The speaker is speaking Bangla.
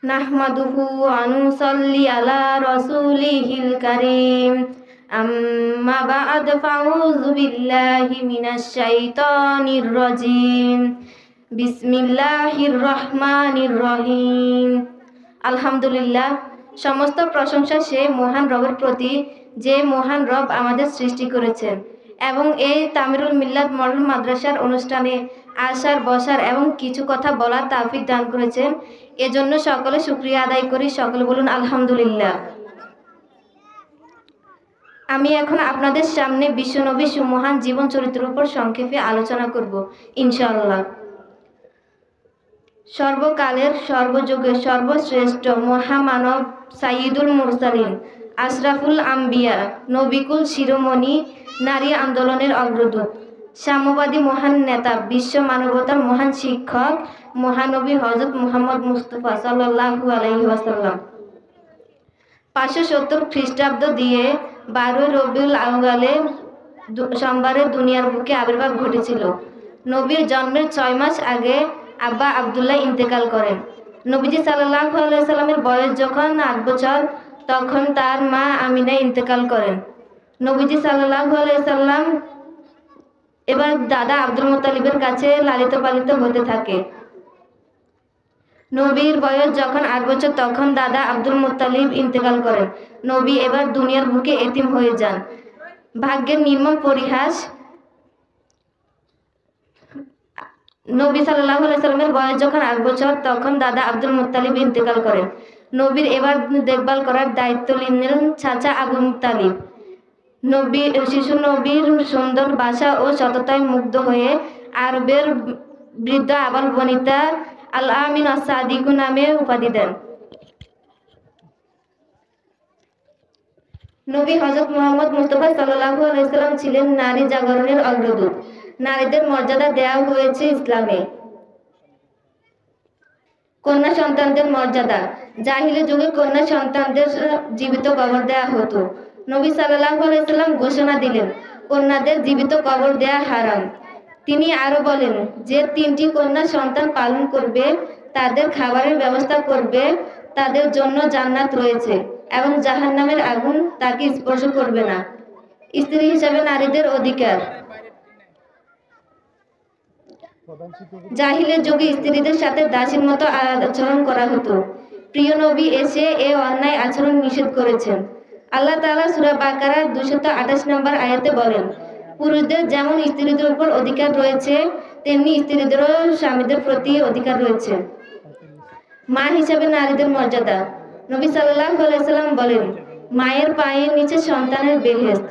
নাহমাদুহু ওয়া নুসাল্লি আলা রাসূলিহিল কারীম আম্মা বা'দ ফাউযু বিল্লাহি মিনাশ শাইতানির রাজীম বিসমিল্লাহির রহমানির রহিম। আলহামদুলিল্লাহ, সমস্ত প্রশংসা সেই মহান রবের প্রতি যে মহান রব আমাদের সৃষ্টি করেছেন এবং এই তামিরুল মিল্লাত মডেল মাদ্রাসার অনুষ্ঠানে আসার, বসার এবং কিছু কথা বলার তৌফিক দান করেছেন। এজন্য সকলে শুকরিয়া আদায় করি। সকলে বলুন আলহামদুলিল্লাহ। আমি এখন আপনাদের সামনে বিশ্বনবী সুমহান জীবন চরিত্রের উপর সংক্ষেপে আলোচনা করব ইনশাআল্লাহ। সর্বকালের, সর্বযুগের সর্বশ্রেষ্ঠ মহামানব, সাইয়্যিদুল মুরসালিন, আশরাফুল আম্বিয়া, নবিকুল শিরোমণি, নারী আন্দোলনের অগ্রদূত, সাম্যবাদী মহান নেতা, বিশ্ব মানবতার মহান শিক্ষক, মহানবী হযরত মুহাম্মদ মুস্তাফা সাল্লাল্লাহু আলাইহি ওয়াসাল্লাম 570 খ্রিস্টাব্দ দিয়ে 12 রবিউল আউয়ালে সোমবারে দুনিয়ার বুকে আবির্ভাব ঘটেছিল। নবীর জন্মের 6 মাস আগে আব্বা আব্দুল্লাহ ইন্তেকাল করেন। নবীজি সাল্লাল্লাহু আলাইহি সাল্লামের বয়স যখন 8 বছর, তখন তার মা আমিনা ইন্তেকাল করেন। নবীজি সাল্লাল্লাহু আলাইহি সাল্লাম এবার দাদা আব্দুল মুত্তালিবের কাছে লালিত পালিত হতে থাকে। নবীর বয়স যখন 8 বছর, তখন দাদা আব্দুল মুত্তালিব ইন্তেকাল করেন। নবী এবার দুনিয়ার বুকে এতিম হয়ে যান। ভাগ্যের নির্মম পরিহাস, নবী সাল্লাল্লাহু আলাইহি সাল্লামের বয়স যখন 8 বছর, তখন দাদা আব্দুল মুত্তালিব ইন্তেকাল করেন। নবীর এবার দেখভাল করার দায়িত্ব নিলেন চাচা আবু মুত্তালিব। শিশু নবীর সুন্দর ভাষা ও সততায় মুগ্ধ হয়ে আরবের বৃদ্ধ আবাল বনিতা আল আমিন আস-সাদিকু নামে উপাধি দেন। নবী হযরত মুহাম্মদ মুস্তাফা সাল্লাল্লাহু আলাইহি সাল্লাম ছিলেন নারী জাগরণের অগ্রদূত। নারীদের মর্যাদা দেওয়া হয়েছে ইসলামে। কন্যা সন্তানদের মর্যাদা, জাহিলি যুগে কন্যা সন্তানদের জীবিত কবর দেওয়া হতো। নবী সাল্লাল্লাহু আলাইহি সাল্লাম ঘোষণা দিলেন, কন্যাদের জীবিত কবর দেওয়া হারাম। তিনি আরো বলেন, যে 3টি কন্যা সন্তান পালন করবে, তাদের খাবারের ব্যবস্থা করবে, তাদের জন্য জান্নাত রয়েছে এবং জাহান্নামের আগুন তাকে স্পর্শ করবে না। স্ত্রী হিসেবে নারীদের অধিকার। জাহিলের যুগে স্ত্রীদের সাথে দাসীর মতো আচরণ করা হতো। প্রিয় নবী এসে এ অন্যায় আচরণ নিষেধ করেছেন। আল্লাহ তাআলা সূরা বাকারার 228 নম্বর আয়াতে বলেন, পুরুষদের যেমন স্ত্রীদের উপর অধিকার রয়েছে, তেমনি স্ত্রীদেরও স্বামীদের প্রতি অধিকার রয়েছে। মা হিসেবে নারীদের মর্যাদা। নবী সাল্লাল্লাহু আলাইহি সাল্লাম বলেন, মায়ের পায়ের নিচে সন্তানের বেহেশত।